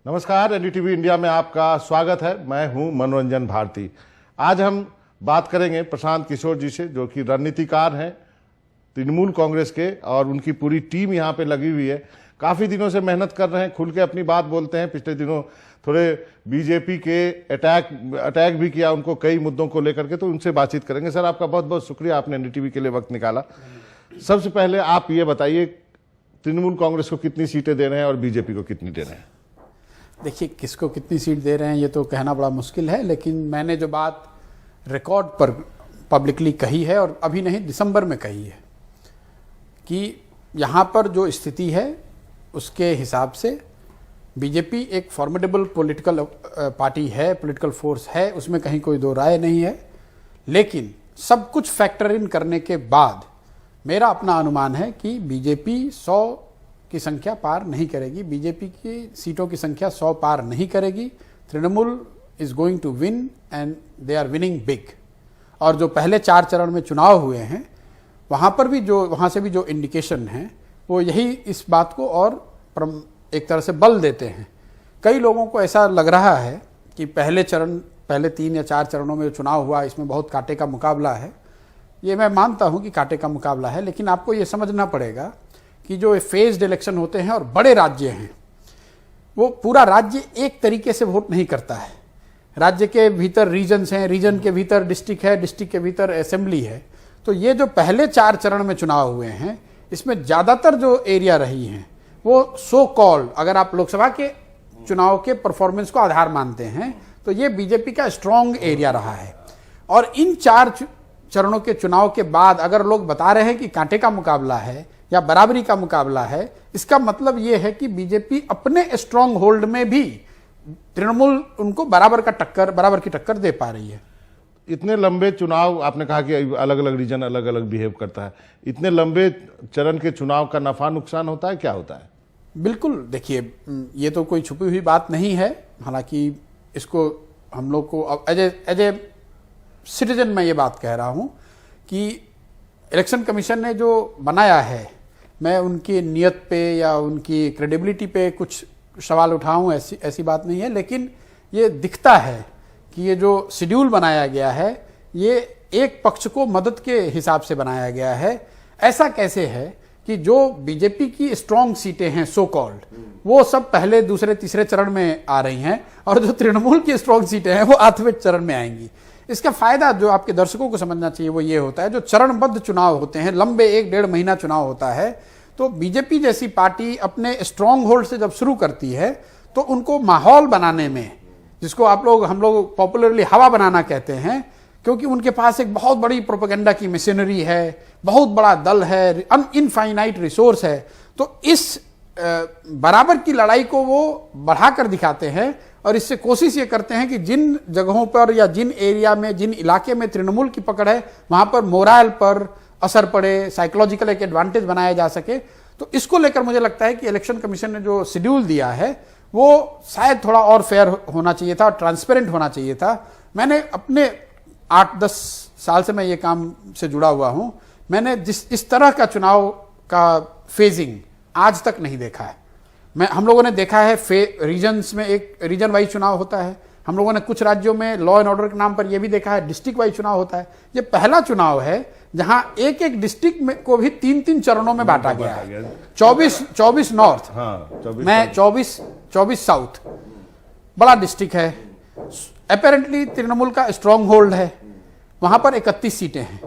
नमस्कार, NDTV India में आपका स्वागत है। मैं हूं मनोरंजन भारती। आज हम बात करेंगे प्रशांत किशोर जी से, जो कि रणनीतिकार हैं तृणमूल कांग्रेस के, और उनकी पूरी टीम यहाँ पे लगी हुई है। काफ़ी दिनों से मेहनत कर रहे हैं, खुल के अपनी बात बोलते हैं। पिछले दिनों थोड़े बीजेपी के अटैक भी किया उनको कई मुद्दों को लेकर के, तो उनसे बातचीत करेंगे। सर, आपका बहुत बहुत शुक्रिया, आपने एनडीटीवी के लिए वक्त निकाला। सबसे पहले आप ये बताइए, तृणमूल कांग्रेस को कितनी सीटें दे रहे हैं और बीजेपी को कितनी दे रहे हैं? देखिए, किसको कितनी सीट दे रहे हैं ये तो कहना बड़ा मुश्किल है, लेकिन मैंने जो बात रिकॉर्ड पर पब्लिकली कही है, और अभी नहीं दिसंबर में कही है, कि यहाँ पर जो स्थिति है उसके हिसाब से बीजेपी एक फॉर्मिडेबल पॉलिटिकल पार्टी है, पॉलिटिकल फोर्स है, उसमें कहीं कोई दो राय नहीं है। लेकिन सब कुछ फैक्टर इन करने के बाद मेरा अपना अनुमान है कि बीजेपी 100 की संख्या पार नहीं करेगी। बीजेपी की सीटों की संख्या 100 पार नहीं करेगी। Trinamool is going to win and they are winning big. और जो पहले 4 चरण में चुनाव हुए हैं, वहाँ से भी जो इंडिकेशन है वो यही इस बात को और एक तरह से बल देते हैं। कई लोगों को ऐसा लग रहा है कि पहले 3 या 4 चरणों में जो चुनाव हुआ, इसमें बहुत कांटे का मुकाबला है। ये मैं मानता हूं कि कांटे का मुकाबला है, लेकिन आपको ये समझना पड़ेगा कि जो फेज्ड इलेक्शन होते हैं और बड़े राज्य हैं, वो पूरा राज्य एक तरीके से वोट नहीं करता है। राज्य के भीतर रीजन्स हैं, रीजन के भीतर डिस्ट्रिक्ट है, डिस्ट्रिक्ट के भीतर असेंबली है। तो ये जो पहले 4 चरण में चुनाव हुए हैं, इसमें ज़्यादातर जो एरिया रही हैं वो सो कॉल्ड, अगर आप लोकसभा के चुनाव के परफॉर्मेंस को आधार मानते हैं, तो ये बीजेपी का स्ट्रॉन्ग एरिया रहा है। और इन 4 चरणों के चुनाव के बाद अगर लोग बता रहे हैं कि कांटे का मुकाबला है या बराबरी का मुकाबला है, इसका मतलब ये है कि बीजेपी अपने स्ट्रॉन्ग होल्ड में भी तृणमूल उनको बराबर की टक्कर दे पा रही है। इतने लंबे चुनाव, आपने कहा कि अलग अलग रीजन अलग अलग बिहेव करता है, इतने लंबे चरण के चुनाव का नफा नुकसान होता है, क्या होता है? बिल्कुल, देखिए, ये तो कोई छुपी हुई बात नहीं है। हालांकि इसको हम लोग को एज ए सिटीजन मैं ये बात कह रहा हूं कि इलेक्शन कमीशन ने जो बनाया है, मैं उनकी नियत पे या उनकी क्रेडिबिलिटी पे कुछ सवाल उठाऊं, ऐसी बात नहीं है। लेकिन ये दिखता है कि ये जो शेड्यूल बनाया गया है, ये एक पक्ष को मदद के हिसाब से बनाया गया है। ऐसा कैसे है कि जो बीजेपी की स्ट्रॉन्ग सीटें हैं सो कॉल्ड, वो सब पहले, दूसरे, तीसरे चरण में आ रही हैं, और जो तृणमूल की स्ट्रॉन्ग सीटें हैं वो 8वें चरण में आएंगी। इसका फायदा जो आपके दर्शकों को समझना चाहिए वो ये होता है, जो चरणबद्ध चुनाव होते हैं, लंबे 1-1.5 महीना चुनाव होता है, तो बीजेपी जैसी पार्टी अपने स्ट्रॉन्ग होल्ड से जब शुरू करती है तो उनको माहौल बनाने में, जिसको हम लोग पॉपुलरली हवा बनाना कहते हैं, क्योंकि उनके पास एक बहुत बड़ी प्रोपेगेंडा की मशीनरी है, बहुत बड़ा दल है, इनफाइनाइट रिसोर्स है, तो इस बराबर की लड़ाई को वो बढ़ाकर दिखाते हैं। और इससे कोशिश ये करते हैं कि जिन जगहों पर या जिन एरिया में, जिन इलाके में तृणमूल की पकड़ है, वहां पर मोराल पर असर पड़े, साइकोलॉजिकल एक एडवांटेज बनाया जा सके। तो इसको लेकर मुझे लगता है कि इलेक्शन कमीशन ने जो शेड्यूल दिया है वो शायद थोड़ा और फेयर होना चाहिए था और ट्रांसपेरेंट होना चाहिए था। मैंने अपने 8-10 साल से मैं ये काम से जुड़ा हुआ हूं, मैंने इस तरह का चुनाव का फेजिंग आज तक नहीं देखा है। हम लोगों ने देखा है रीजन्स में एक रीजन वाइज चुनाव होता है। हम लोगों ने कुछ राज्यों में लॉ एंड ऑर्डर के नाम पर यह भी देखा है डिस्ट्रिक्ट वाइज चुनाव होता है। ये पहला चुनाव है जहां एक डिस्ट्रिक्ट में को भी 3-3 चरणों में बांटा गया है। 24 नॉर्थ, मैं 24 साउथ, बड़ा डिस्ट्रिक्ट है। अपेरेंटली तृणमूल का स्ट्रॉन्ग होल्ड है, वहां पर 31 सीटें हैं।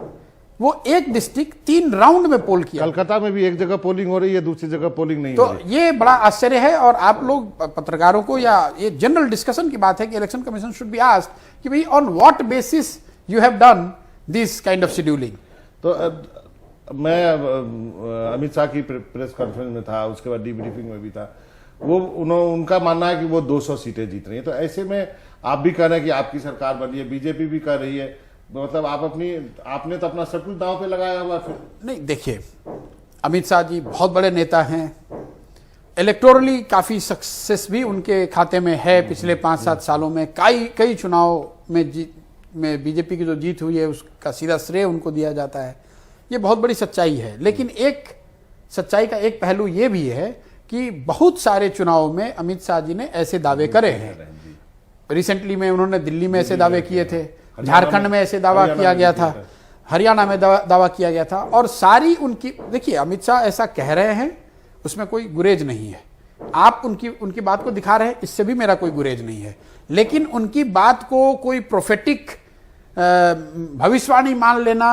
वो एक डिस्ट्रिक्ट 3 राउंड में पोल किया। कलकत्ता में भी एक जगह पोलिंग हो रही है, दूसरी जगह पोलिंग नहीं हो रही। तो ये बड़ा आश्चर्य है। और आप लोग पत्रकारों को, या ये जनरल डिस्कशन की बात है कि election commission should be asked कि भाई on what basis you have done this kind of scheduling. तो मैं अमित शाह की प्रेस कॉन्फ्रेंस में था, उसके बाद डीब्रीफिंग में भी था, उनका मानना है कि वो 200 सीटें जीत रही है। तो ऐसे में आप भी कह रहे हैं कि आपकी सरकार बनी है, बीजेपी भी कर रही है, मतलब आपने तो अपना सब कुछ दांव पे लगाया हुआ। फिर नहीं, देखिए, अमित शाह जी बहुत बड़े नेता हैं, इलेक्टोरली काफी सक्सेस भी उनके खाते में है। पिछले 5-7 सालों में कई चुनाव में बीजेपी की जो जीत हुई है उसका सीधा श्रेय उनको दिया जाता है। ये बहुत बड़ी सच्चाई है। लेकिन एक सच्चाई का एक पहलू ये भी है कि बहुत सारे चुनावों में अमित शाह जी ने ऐसे दावे करे हैं। रिसेंटली में उन्होंने दिल्ली में ऐसे दावे किए थे, झारखंड में ऐसे दावा किया गया था, हरियाणा में दावा किया गया था। और सारी उनकी, देखिए अमित शाह ऐसा कह रहे हैं, उसमें कोई गुरेज नहीं है। आप उनकी बात को दिखा रहे हैं, इससे भी मेरा कोई गुरेज नहीं है। लेकिन उनकी बात को कोई प्रोफेटिक भविष्यवाणी मान लेना,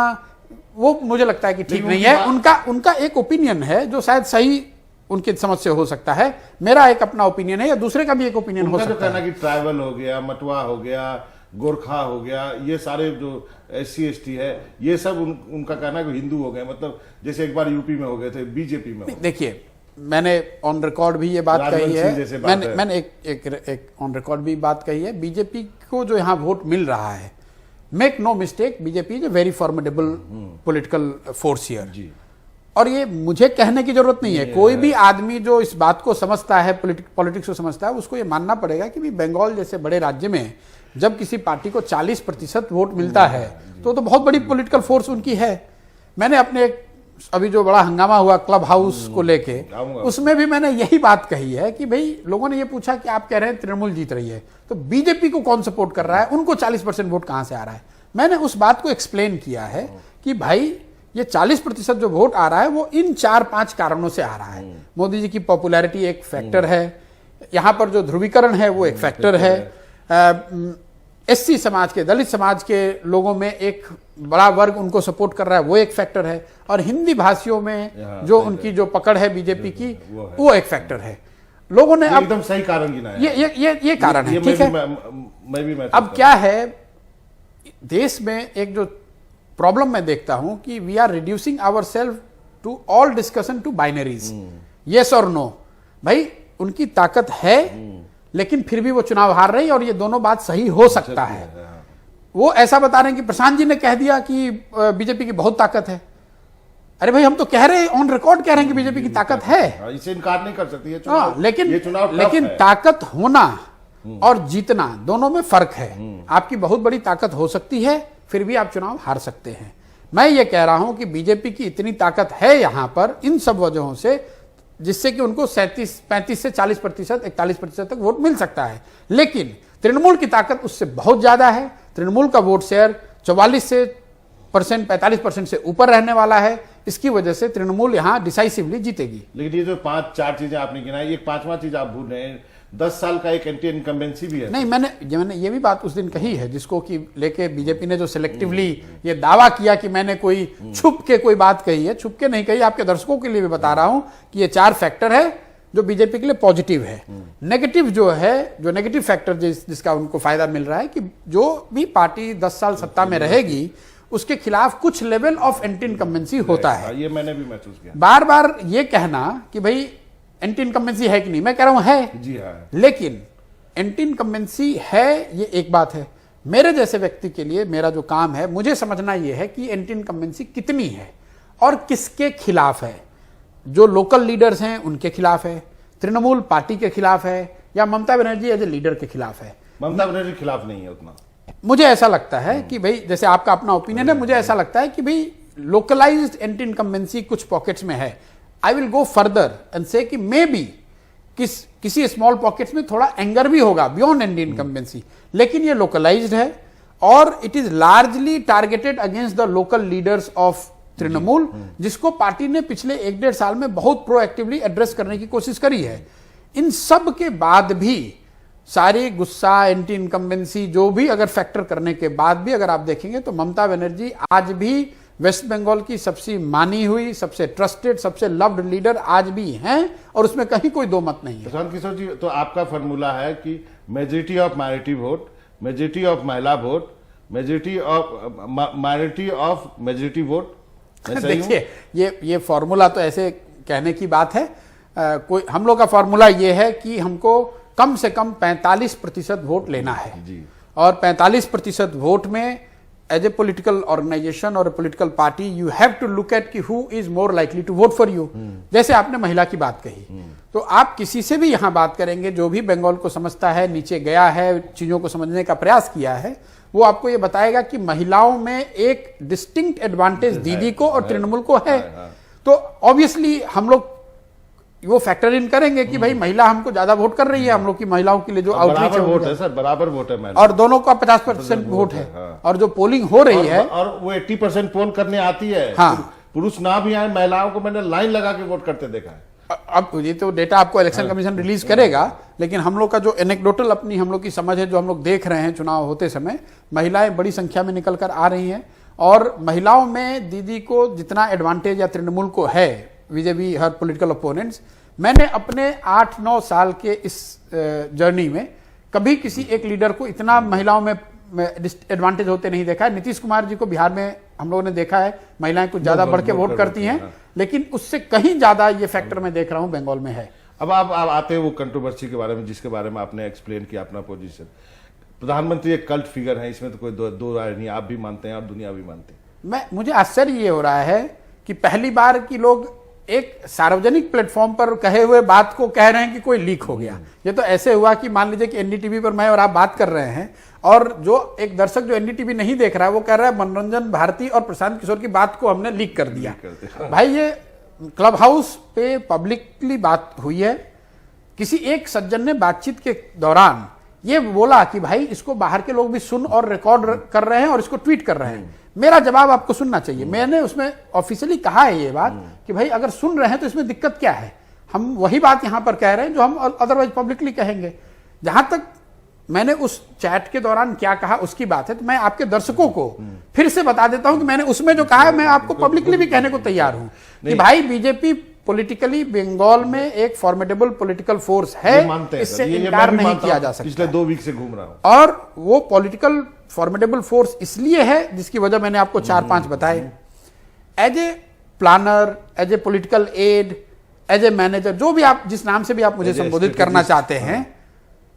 वो मुझे लगता है कि ठीक नहीं है। उनका एक ओपिनियन है जो शायद सही उनकी समझ से हो सकता है, मेरा एक अपना ओपिनियन है या दूसरे का भी एक ओपिनियन हो सकता है। कि ट्राइबल हो गया, मतवा हो गया, गोरखा हो गया, ये सारे जो SC ST है, ये सब उनका कहना है कि हिंदू हो गए, मतलब जैसे एक बार यूपी में हो गए थे, बीजेपी में। देखिए मैंने ऑन रिकॉर्ड भी ये बात कही है, मैंने एक ऑन रिकॉर्ड भी बात कही है, बीजेपी को जो यहाँ वोट मिल रहा है, make no mistake, BJP is a very formidable political force here. और ये मुझे कहने की जरूरत नहीं है, कोई भी आदमी जो इस बात को समझता है, पॉलिटिक्स को समझता है, उसको ये मानना पड़ेगा कि बंगाल जैसे बड़े राज्य में जब किसी पार्टी को 40% वोट मिलता है तो बहुत बड़ी पॉलिटिकल फोर्स उनकी है। मैंने अपने अभी जो बड़ा हंगामा हुआ क्लब हाउस को लेके, उसमें भी मैंने यही बात कही है कि भाई लोगों ने ये पूछा कि आप कह रहे हैं तृणमूल जीत रही है, तो बीजेपी को कौन सपोर्ट कर रहा है, उनको 40% वोट कहां से आ रहा है। मैंने उस बात को एक्सप्लेन किया है कि भाई ये 40% जो वोट आ रहा है वो इन 4-5 कारणों से आ रहा है। मोदी जी की पॉपुलैरिटी एक फैक्टर है, यहां पर जो ध्रुवीकरण है वो एक फैक्टर है, SC समाज के, दलित समाज के लोगों में एक बड़ा वर्ग उनको सपोर्ट कर रहा है, वो एक फैक्टर है, और हिंदी भाषियों में जो उनकी जो पकड़ है बीजेपी की, वो एक फैक्टर है। लोगों ने एकदम सही कारण गिनाया, ये कारण है, ठीक है। मैं भी अब क्या है, देश में एक जो प्रॉब्लम मैं देखता हूं कि we are reducing our self to all discussion to binaries, yes और नो। भाई उनकी ताकत है, लेकिन फिर भी वो चुनाव हार रही है, और ये दोनों बात सही हो सकता है। वो ऐसा बता रहे हैं कि प्रशांत जी ने कह दिया कि बीजेपी की बहुत ताकत है। अरे भाई हम तो कह रहे हैं, ऑन रिकॉर्ड कह रहे हैं कि बीजेपी की ताकत है, इसे इनकार नहीं कर सकती है। लेकिन ताकत होना और जीतना दोनों में फर्क है। आपकी बहुत बड़ी ताकत हो सकती है, फिर भी आप चुनाव हार सकते हैं। मैं ये कह रहा हूं कि बीजेपी की इतनी ताकत है यहां पर इन सब वजहों से, जिससे कि उनको 35 से 40%, 41% तक वोट मिल सकता है। लेकिन तृणमूल की ताकत उससे बहुत ज्यादा है। तृणमूल का वोट शेयर 45% से ऊपर रहने वाला है। इसकी वजह से तृणमूल यहां डिसाइसिवली जीतेगी। लेकिन ये जो 5-4 चीजें आपने गिनाई, एक 5वां चीज आप भूल रहे हैं, 10 साल का एक एंटी इनकम्बेंसी भी है। नहीं, मैंने ये भी बात उस दिन कही है, जिसको कि लेके बीजेपी ने जो सिलेक्टिवली ये दावा किया कि मैंने कोई छुप के कोई बात कही है, छुप के नहीं कही। आपके दर्शकों के लिए भी बता रहा हूं कि ये 4 फैक्टर है जो बीजेपी के लिए पॉजिटिव है। नेगेटिव जो है, जो नेगेटिव फैक्टर जिसका उनको फायदा मिल रहा है कि जो भी पार्टी 10 साल सत्ता में रहेगी उसके खिलाफ कुछ लेवल ऑफ एंटी इनकम्बेंसी होता है। ये मैंने भी महसूस किया। बार बार ये कहना कि भाई एंटी इनकम्बेंसी है कि नहीं, मैं कह रहा हूं है जी हाँ, लेकिन एंटी इनकम्बेंसी है ये एक बात है। मेरे जैसे व्यक्ति के लिए मेरा जो काम है, मुझे समझना यह है कि एंटी इनकम्बेंसी कितनी है और किसके खिलाफ है। जो लोकल लीडर्स हैं उनके खिलाफ है, तृणमूल पार्टी के खिलाफ है, या Mamata Banerjee as a leader के खिलाफ है। ममता बनर्जी के खिलाफ नहीं है उतना। मुझे ऐसा लगता है कि भाई, जैसे आपका अपना ओपिनियन है, मुझे ऐसा लगता है कि भाई लोकलाइज्ड एंटी इनकम्बेंसी कुछ पॉकेट्स में है। I will go further and से कि मे बी किसी स्मॉल पॉकेट्स में थोड़ा एंगर भी होगा बियॉन्ड एंटी इनकम्बेंसी, लेकिन ये लोकलाइज्ड है और it is largely targeted against the local leaders of Trinamool, जिसको पार्टी ने पिछले 1-1.5 साल में बहुत प्रोएक्टिवली एड्रेस करने की कोशिश करी है। इन सब के बाद भी सारी गुस्सा, एंटी इनकम्बेंसी, जो भी अगर फैक्टर करने के बाद भी अगर आप देखेंगे तो ममता बनर्जी आज भी वेस्ट बंगाल की सबसे मानी हुई, सबसे ट्रस्टेड, सबसे लव्ड लीडर आज भी हैं, और उसमें कहीं कोई दो मत नहीं है। प्रशांत किशोर जी, तो आपका फॉर्मूला है कि majority of minority vote, majority of महिला vote, majority of majority vote. देखिए, ये फॉर्मूला तो ऐसे कहने की बात है। कोई हम लोग का फॉर्मूला ये है कि हमको कम से कम 45% वोट लेना है जी। और 45% वोट में एज ए पॉलिटिकल ऑर्गेनाइजेशन और political party you have to look at कि who is more likely to vote for you. जैसे आपने महिला की बात कही, तो आप किसी से भी यहां बात करेंगे, जो भी बंगाल को समझता है, नीचे गया है, चीजों को समझने का प्रयास किया है, वो आपको ये बताएगा कि महिलाओं में एक डिस्टिंक्ट एडवांटेज दीदी को और तृणमूल को है। तो ऑब्वियसली हम लोग वो फैक्टर इन करेंगे कि भाई महिला हमको ज्यादा वोट कर रही है, हम लोग की महिलाओं के लिए जो आउटरीच बराबर वोट है सर, बराबर वोट है मैंने। और दोनों का 50% वोट है। हाँ। और जो पोलिंग हो रही है, और वो 80% पोल करने आती है। हाँ। पुरुष ना भी आए, महिलाओं को मैंने लाइन लगा के वोट करते देखा है। अब ये तो डेटा आपको इलेक्शन कमीशन रिलीज करेगा, लेकिन हम लोग का जो एनेक्डोटल अपनी हम लोग की समझ है, जो हम लोग देख रहे हैं चुनाव होते समय, महिलाएं बड़ी संख्या में निकल कर आ रही हैं। और महिलाओं में दीदी को जितना एडवांटेज या तृणमूल को है वीजेबी हर पॉलिटिकल ओपोनेंट्स, मैंने अपने 8-9 साल के इस जर्नी में कभी किसी एक लीडर को इतना महिलाओं में एडवांटेज होते नहीं देखा है। नीतीश कुमार जी को बिहार में हम लोगों ने देखा है, महिलाएं कुछ ज्यादा बढ़ के वोट करती हैं, लेकिन उससे कहीं ज्यादा ये फैक्टर मैं देख रहा हूं बंगाल में है। अब आप आते हैं वो कंट्रोवर्सी के बारे में, जिसके बारे में आपने एक्सप्लेन किया अपना पोजीशन। प्रधानमंत्री एक कल्ट फिगर है, इसमें तो कोई दो राय नहीं, आप भी मानते हैं और दुनिया भी मानते हैं। मुझे आश्चर्य ये हो रहा है कि पहली बार की लोग एक सार्वजनिक प्लेटफॉर्म पर कहे हुए बात को कह रहे हैं कि कोई लीक हो गया। ये तो ऐसे हुआ कि मान लीजिए कि एनडीटीवी पर मैं और आप बात कर रहे हैं, और जो एक दर्शक जो एनडीटीवी नहीं देख रहा है वो कह रहा है मनोरंजन भारती और प्रशांत किशोर की बात को हमने लीक कर दिया। भाई ये क्लब हाउस पे पब्लिकली बात हुई है, किसी एक सज्जन ने बातचीत के दौरान ये बोला कि भाई इसको बाहर के लोग भी सुन और रिकॉर्ड कर रहे हैं और इसको ट्वीट कर रहे हैं। मेरा जवाब आपको सुनना चाहिए। मैंने उसमें ऑफिशियली कहा है ये बात कि भाई अगर सुन रहे हैं तो इसमें दिक्कत क्या है। हम वही बात यहां पर कह रहे हैं जो हम अदरवाइज पब्लिकली कहेंगे। जहां तक मैंने उस चैट के दौरान क्या कहा उसकी बात है, तो मैं आपके दर्शकों को फिर से बता देता हूं कि मैंने उसमें जो कहा है मैं आपको पब्लिकली भी कहने को तैयार हूं कि भाई बीजेपी पॉलिटिकली बंगाल में एक फॉर्मेडेबल पॉलिटिकल फोर्स है, इससे इनकार नहीं किया जा सकता। पिछले 2 वीक से घूम रहा हूं। और वो पॉलिटिकल फॉर्मेडेबल फोर्स इसलिए है, जिसकी वजह मैंने आपको 4-5 बताए। As a planner, as a political aide, as a manager, जो भी आप जिस नाम से भी आप मुझे संबोधित करना चाहते हैं,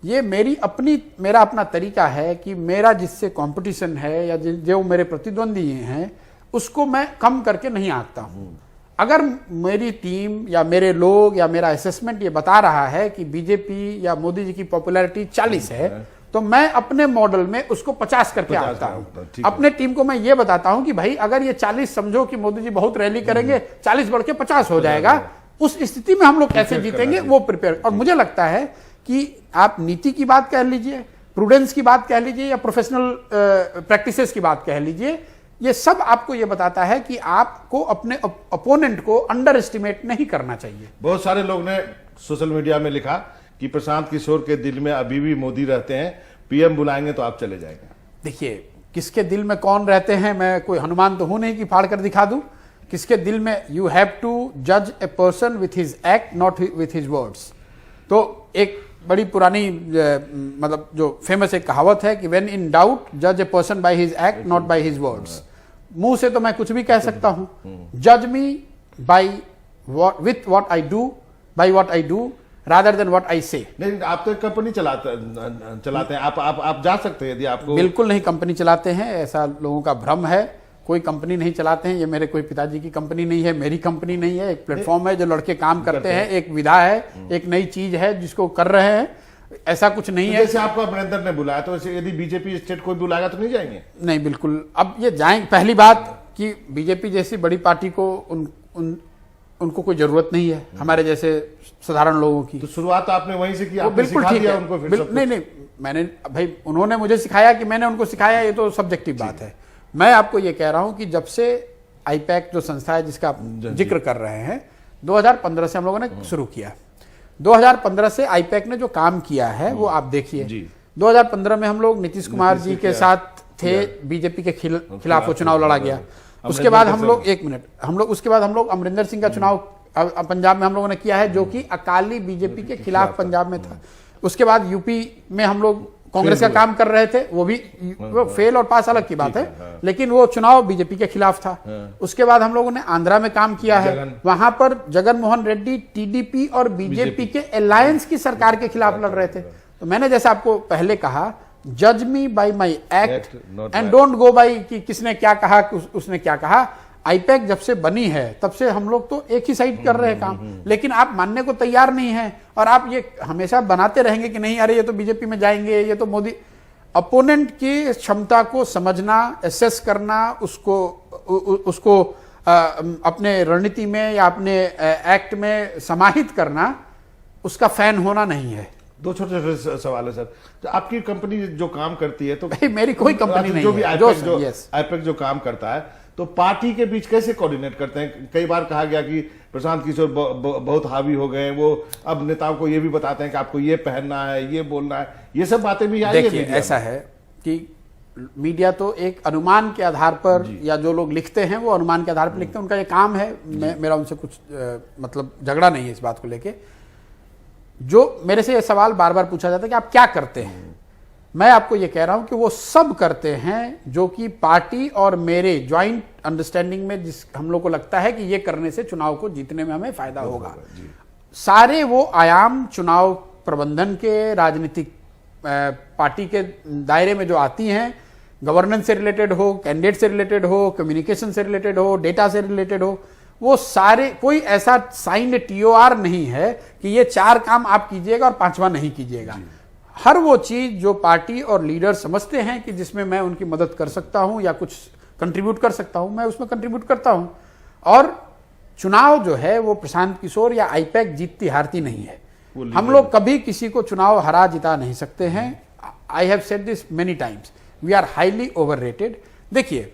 ये मेरा अपना तरीका है कि मेरा जिससे कंपटीशन है या जो मेरे प्रतिद्वंदी हैं उसको मैं कम करके नहीं आंकता हूं। अगर मेरी टीम या मेरे लोग या मेरा असेसमेंट ये बता रहा है कि बीजेपी या मोदी जी की पॉपुलैरिटी 40 है, तो मैं अपने मॉडल में उसको 50 करके आता हूं। अपने टीम को मैं ये बताता हूं कि भाई अगर ये 40 समझो कि मोदी जी बहुत रैली करेंगे, 40 बढ़ के 50 हो जाएगा, उस स्थिति में हम लोग कैसे जीतेंगे वो प्रिपेयर। और मुझे लगता है कि आप नीति की बात कह लीजिए, प्रूडेंस की बात कह लीजिए या प्रोफेशनल प्रैक्टिसेस की बात कह लीजिए, ये सब आपको ये बताता है कि आपको अपने अपोनेंट को अंडर एस्टिमेट नहीं करना चाहिए। बहुत सारे लोग ने सोशल मीडिया में लिखा कि प्रशांत किशोर के दिल में अभी भी मोदी रहते हैं, पीएम बुलाएंगे तो आप चले जाएंगे। देखिए, किसके दिल में कौन रहते हैं, मैं कोई हनुमान तो हूं नहीं कि फाड़ कर दिखा दूं। किसके दिल में, यू हैव टू जज a person with his act not with his words. तो एक बड़ी पुरानी मतलब जो फेमस एक कहावत है कि व्हेन इन डाउट जज a person by his act not by his words. मुंह से तो मैं कुछ भी कह सकता हूं, जज me by with what I do, by what I do rather than what I say. नहीं, आप तो एक कंपनी चलाते हैं, आप जा सकते हैं यदि आपको। बिल्कुल नहीं कंपनी चलाते हैं, ऐसा लोगों का भ्रम है। कोई कंपनी नहीं चलाते हैं, ये मेरे कोई पिताजी की कंपनी नहीं है, मेरी कंपनी नहीं है। एक प्लेटफॉर्म है जो लड़के काम करते हैं, एक विधा है, एक नई चीज है जिसको कर रहे हैं, ऐसा कुछ नहीं है। जैसे आपको अमरिंदर ने बुलाया, तो यदि बीजेपी स्टेट कोई बुलाएगा तो नहीं जाएंगे? नहीं, बिल्कुल। अब ये जाएंगे, पहली बात कि बीजेपी जैसी बड़ी पार्टी को उनको कोई जरूरत नहीं है हमारे जैसे साधारण लोगों की। तो शुरुआत आपने वहीं से की, आपने बिल्कुल सिखा ठीक दिया है उनको फिर नहीं, मैंने भाई उन्होंने मुझे सिखाया कि मैंने उनको सिखाया, ये तो सब्जेक्टिव बात है। मैं आपको ये कह रहा हूं कि जब से आईपैक जो संस्था है जिसका आप जिक्र कर रहे हैं, 2015 से हम लोगों ने शुरू किया। 2015 से आईपैक ने जो काम किया है वो आप देखिए। 2015 में हम लोग नीतीश कुमार जी के साथ थे, बीजेपी के खिलाफ वो चुनाव लड़ा गया। उसके बाद हम लोग उसके बाद हम लोग अमरिंदर सिंह का चुनाव पंजाब में हम लोगों ने किया है, जो कि अकाली बीजेपी के खिलाफ पंजाब में था। उसके बाद यूपी में हम लोग कांग्रेस का काम कर रहे थे, वो भी वो फेल और पास अलग की बात है, लेकिन वो चुनाव बीजेपी के खिलाफ था। उसके बाद हम लोगों ने आंध्रा में काम किया है, वहां पर जगन मोहन रेड्डी टीडीपी और बीजेपी के अलायंस की सरकार के खिलाफ लड़ रहे थे। तो मैंने जैसे आपको पहले कहा, जज me by my act and don't go by कि किसने क्या कहा, उसने क्या कहा। आईपैक जब से बनी है तब से हम लोग तो एक ही साइड कर रहे हैं काम, लेकिन आप मानने को तैयार नहीं हैं और आप ये हमेशा बनाते रहेंगे कि नहीं, अरे ये तो बीजेपी में जाएंगे, ये तो मोदी। अपोनेंट की क्षमता को समझना, एसेस करना, उसको अपने रणनीति में या अपने एक्ट में समाहित करना उसका फैन होना नहीं है। दो छोटे छोटे सवाल है सर। तो आपकी कंपनी जो काम करती है तो भाई मेरी कोई कंपनी नहीं जो भी है। आईपैक जो काम करता है तो पार्टी के बीच कैसे कोऑर्डिनेट करते हैं? कई बार कहा गया कि प्रशांत किशोर बहुत हावी हो गए हैं, वो अब नेताओं को ये भी बताते हैं कि आपको ये पहनना है, ये बोलना है, ये सब बातें भी आई है। देखिए ऐसा है कि मीडिया तो एक अनुमान के आधार पर या जो लोग लिखते हैं वो अनुमान के आधार पर लिखते हैं, उनका ये काम है। मेरा उनसे कुछ मतलब झगड़ा नहीं है इस बात को लेके। जो मेरे से ये सवाल बार बार पूछा जाता है कि आप क्या करते हैं, मैं आपको ये कह रहा हूं कि वो सब करते हैं जो कि पार्टी और मेरे ज्वाइंट अंडरस्टैंडिंग में जिस हम लोग को लगता है कि ये करने से चुनाव को जीतने में हमें फायदा होगा। सारे वो आयाम चुनाव प्रबंधन के, राजनीतिक पार्टी के दायरे में जो आती हैं, गवर्नेंस से रिलेटेड हो, कैंडिडेट से रिलेटेड हो, कम्युनिकेशन से रिलेटेड हो, डेटा से रिलेटेड हो, वो सारे, कोई ऐसा साइंड टीओआर नहीं है कि ये 4 काम आप कीजिएगा और 5वां नहीं कीजिएगा। हर वो चीज जो पार्टी और लीडर समझते हैं कि जिसमें मैं उनकी मदद कर सकता हूं या कुछ कंट्रीब्यूट कर सकता हूं, मैं उसमें कंट्रीब्यूट करता हूं। और चुनाव जो है वो प्रशांत किशोर या आईपैक जीतती हारती नहीं है। हम लोग कभी किसी को चुनाव हरा जिता नहीं सकते हैं। I have said this many times, we are highly overrated. देखिए,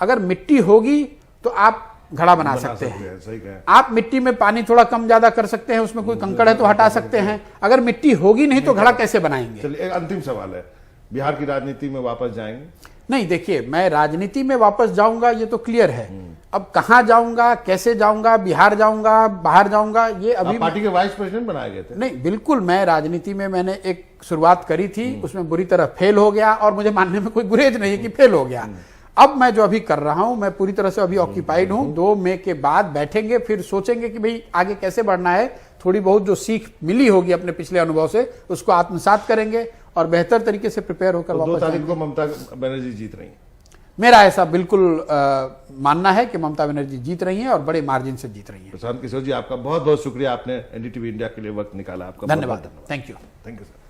अगर मिट्टी होगी तो आप घड़ा बना सकते हैं, सही कहा। आप मिट्टी में पानी थोड़ा कम ज्यादा कर सकते हैं, उसमें कोई कंकड़ है तो हटा सकते हैं। अगर मिट्टी होगी नहीं तो घड़ा कैसे बनाएंगे? चलिए एक अंतिम सवाल है, बिहार की राजनीति में वापस जाएंगे? नहीं, देखिए, मैं राजनीति में वापस जाऊंगा ये तो क्लियर है। अब कहां जाऊंगा, कैसे जाऊंगा, बिहार जाऊंगा, बाहर जाऊंगा, ये अभी पार्टी के वाइस प्रेसिडेंट बनाए गए थे। नहीं, बिल्कुल, मैं राजनीति में मैंने एक शुरुआत करी थी, उसमें बुरी तरह फेल हो गया और मुझे मानने में कोई गुरेज नहीं है कि फेल हो गया। अब मैं जो अभी कर रहा हूं, मैं पूरी तरह से अभी ऑक्यूपाइड हूं। 2 मई के बाद बैठेंगे, फिर सोचेंगे कि भाई आगे कैसे बढ़ना है। थोड़ी बहुत जो सीख मिली होगी अपने पिछले अनुभव से, उसको आत्मसात करेंगे और बेहतर तरीके से प्रिपेयर होकर तो 2 वापस तारीख को ममता बनर्जी जीत रही हैं? मेरा ऐसा बिल्कुल मानना है कि ममता बनर्जी जीत रही हैं और बड़े मार्जिन से जीत रही हैं। प्रशांत किशोर जी, आपका बहुत बहुत शुक्रिया, आपने एनडीटीवी इंडिया के लिए वक्त निकाला। आपका धन्यवाद। Thank you. Thank you sir.